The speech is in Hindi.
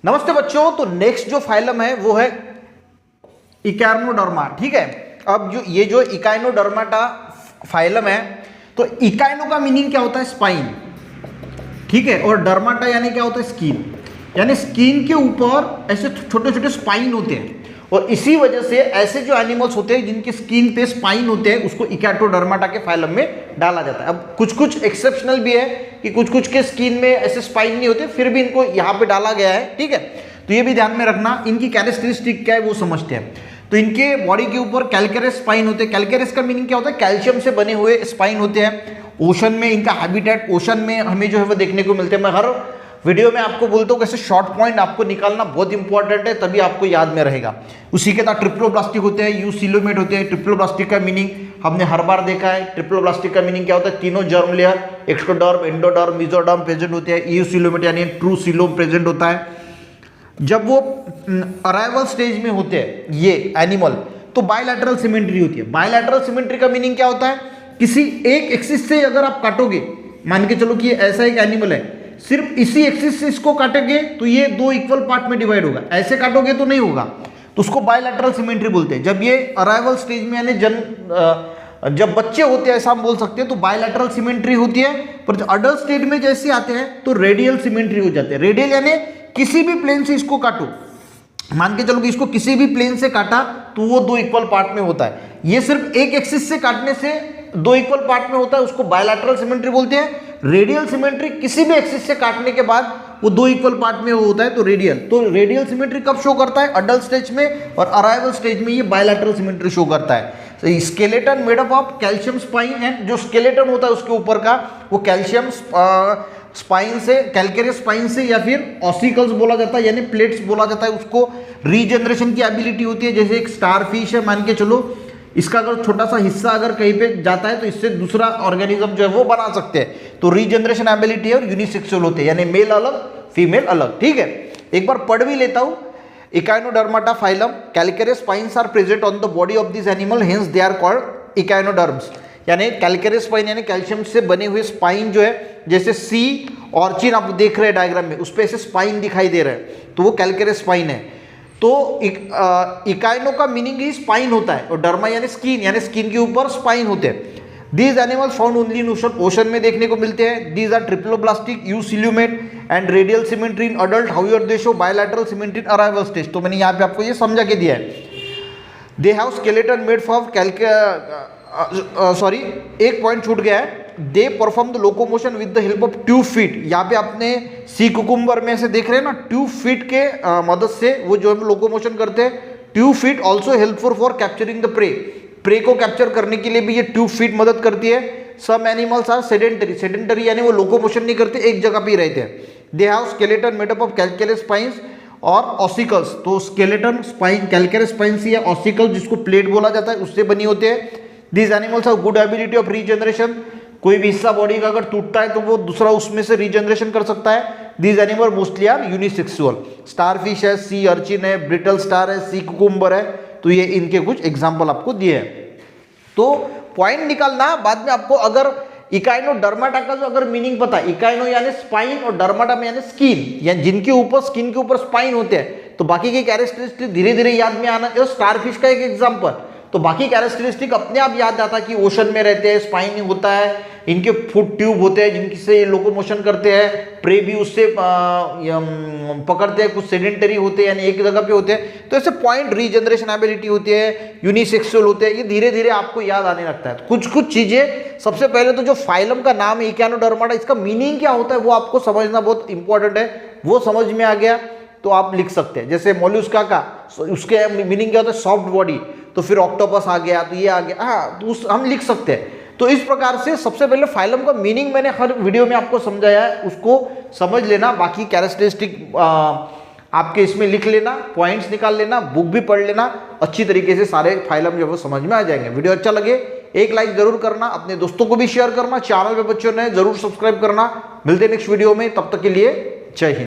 नमस्ते बच्चों, तो नेक्स्ट जो फाइलम है वो है इकाइनोडर्मा। ठीक है, अब ये जो इकाइनोडर्माटा फाइलम है, तो इकाइनो का मीनिंग क्या होता है? स्पाइन। ठीक है, और डर्माटा यानी क्या होता है? स्किन। यानी स्किन के ऊपर ऐसे छोटे छोटे स्पाइन होते हैं, और इसी वजह से ऐसे जो एनिमल्स होते हैं जिनके स्किन पे स्पाइन होते हैं उसको इकाइनोडर्माटा के फाइलम में डाला जाता है। अब कुछ कुछ एक्सेप्शनल भी है कि कुछ कुछ के स्किन में ऐसे स्पाइन नहीं होते, फिर भी इनको यहाँ पे डाला गया है। ठीक है, तो ये भी ध्यान में रखना। इनकी कैरेक्टरिस्टिक क्या है वो समझते हैं। तो इनके बॉडी के ऊपर कैल्केरस स्पाइन होते हैं। कैल्केरस का मीनिंग क्या होता है? कैल्शियम से बने हुए स्पाइन होते हैं। ओशन में इनका हैबिटेट, ओशन में हमें जो है वो देखने को मिलते हैं। मैं हर वीडियो में आपको बोलता हूँ कैसे शॉर्ट पॉइंट आपको निकालना बहुत इंपॉर्टेंट है, तभी आपको याद में रहेगा। उसी के साथ ट्रिप्लोब्लास्टिक होते हैं, यूसिलोमेट होते हैं। ट्रिप्लोब्लास्टिक का मीनिंग हमने हर बार देखा है। ट्रिप्लोब्लास्टिक का मीनिंग क्या होता है? तीनों germ layer, ectoderm, endoderm, mesoderm present होते हैं। यूसिलोमेट यानी ट्रू सीलोम प्रेजेंट होता है। जब वो अराइवल स्टेज में होते हैं ये एनिमल, तो बायलैटरल सिमेट्री होती है। बायलैटरल सिमेट्री का मीनिंग क्या होता है? किसी एक एक्सिस से अगर आप काटोगे, मान के चलो कि ये ऐसा एक एनिमल है, सिर्फ इसी एक्सिस से इसको काटेंगे तो ये दो इक्वल पार्ट में डिवाइड होगा, ऐसे काटोगे तो नहीं होगा, तो उसको बायलैटरल सिमेट्री बोलते हैं। जब ये अराइवल स्टेज में यानी जब बच्चे होते हैं ऐसा हम बोल सकते हैं, तो बायलैटरल सिमेट्री होती है। पर अडल्ट स्टेज में जैसे आते हैं तो रेडियल सिमेट्री हो जाते हैं। रेडियल यानी किसी भी प्लेन से इसको काटो, मान के चलो कि इसको किसी भी प्लेन से काटा तो वो दो इक्वल पार्ट में होता है। ये सिर्फ एक एक्सिस से काटने से दो इक्वल पार्ट में होता है, उसको बायलैटरल सिमेट्री बोलते हैं। रेडियल सिमेट्री किसी भी एक्सिस से काटने के बाद वो दो इक्वल पार्ट में होता है, तो रेडियल। तो रेडियल सिमेट्री कब शो करता है? अडल्ट स्टेज में, और अराइवल स्टेज में ये बायलैटरल सिमेट्री शो करता है। तो skeleton made up of calcium spine है। जो स्केलेटन होता है उसके ऊपर का वो कैल्शियम स्पाइन से, कैल्केरियस स्पाइन से, या फिर ऑसिकल्स बोला जाता है, यानी प्लेट्स बोला जाता है। उसको रीजनरेशन की एबिलिटी होती है। जैसे एक स्टार फिश है, मान के चलो इसका अगर छोटा सा हिस्सा अगर कहीं पे जाता है तो इससे दूसरा ऑर्गेनिज्म जो है वो बना सकते हैं। तो रीजनरेशन एबिलिटी है, और यूनिसेक्सुअल होते हैं, यानी मेल अलग फीमेल अलग। ठीक है, एक बार पढ़ भी लेता हूं। Echinodermata phylum, calcareous spines are present on the body of this animal, hence they are called echinoderms. यानी कैल्केरियस स्पाइन यानी कैल्शियम से बने हुए स्पाइन जो है, जैसे सी ऑर्चिन आप देख रहे हैं डायग्राम में, उस पर ऐसे स्पाइन दिखाई दे रहे हैं, तो वो कैल्केरियस स्पाइन है। तो इकाइनो का मीनिंग ही स्पाइन होता है, और डर्मा यानी स्किन, यानी स्किन के ऊपर स्पाइन होते हैं। These animals found only in ocean, ocean में देखने को मिलते हैं। These are triploblastic, eucoelomate and radial symmetry in adult, however they show bilateral symmetry in larval stage. तो मैंने यहाँ पे आपको ये समझा के दिया है। They have skeleton made for sorry, एक पॉइंट छूट गया है। They perform the locomotion with the help of tube feet. यहाँ पे आपने सी कुकुम्बर में से देख रहे हैं ना, ट्यूब फीट के मदद से वो जो है लोकोमोशन करते हैं। Tube feet also helpful for capturing the prey, prey को कैप्चर करने के लिए भी ये ट्यूब फीट मदद करती है। Some animals are sedentary, sedentary यानी वो लोकोमोशन नहीं करते, एक जगह पे ही रहते हैं। They have skeleton made up of calcareous spines और ऑसिकल्स। तो स्केलेटन स्पाइन, कैल्केरियस स्पाइन्स या ऑसिकल जिसको प्लेट बोला जाता है, उससे बनी होते हैं। These animals have good ability of regeneration, कोई भी हिस्सा बॉडी का अगर टूटता है तो वो दूसरा उसमें से रीजनरेशन कर सकता है। These animal mostly are unisexual. Starfish है, सी अर्चिन है, ब्रिटल स्टार है, सी कुकुम्बर है। तो ये इनके कुछ एग्जाम्पल आपको दिए हैं। तो पॉइंट निकालना बाद में आपको, अगर इकाइनोडर्माटा का जो अगर मीनिंग पता है, इकाइनो यानी स्पाइन और डर्माटा में यानी स्किन, यानी जिनके ऊपर स्किन के ऊपर स्पाइन होते हैं, तो बाकी के कैरेक्टरिस्टिक धीरे धीरे याद में आना। स्टारफिश का एक एग्जाम्पल, तो बाकी कैरेक्टरिस्टिक अपने आप याद आता है कि ओशन में रहते हैं, स्पाइन होता है, इनके फुट ट्यूब होते हैं जिनसे ये लोकोमोशन करते हैं, प्रे भी उससे पकड़ते हैं, कुछ सेडेंटरी होते हैं यानी एक जगह पे होते हैं। तो ऐसे पॉइंट, रीजनरेशन एबिलिटी होती है, यूनिसेक्सुअल होते हैं, ये धीरे धीरे आपको याद आने लगता है। कुछ कुछ चीजें, सबसे पहले तो जो फाइलम का नाम है इकाइनोडर्माटा, इसका मीनिंग क्या होता है वो आपको समझना बहुत इंपॉर्टेंट है। वो समझ में आ गया तो आप लिख सकते हैं। जैसे मोलुस्का का, उसके मीनिंग क्या होता है? Soft body. तो फिर ऑक्टोपस आ गया, तो ये आ गया, हाँ, तो हम लिख सकते हैं। तो इस प्रकार से सबसे पहले फाइलम का मीनिंग मैंने हर वीडियो में आपको समझाया है, उसको समझ लेना। बाकी कैरेक्टरिस्टिक आपके इसमें लिख लेना, पॉइंट्स निकाल लेना, बुक भी पढ़ लेना, अच्छी तरीके से सारे फाइलम जो वो समझ में आ जाएंगे। वीडियो अच्छा लगे एक लाइक जरूर करना, अपने दोस्तों को भी शेयर करना, चैनल पे बच्चों ने जरूर सब्सक्राइब करना। मिलते हैं नेक्स्ट वीडियो में, तब तक के लिए जय हिंद।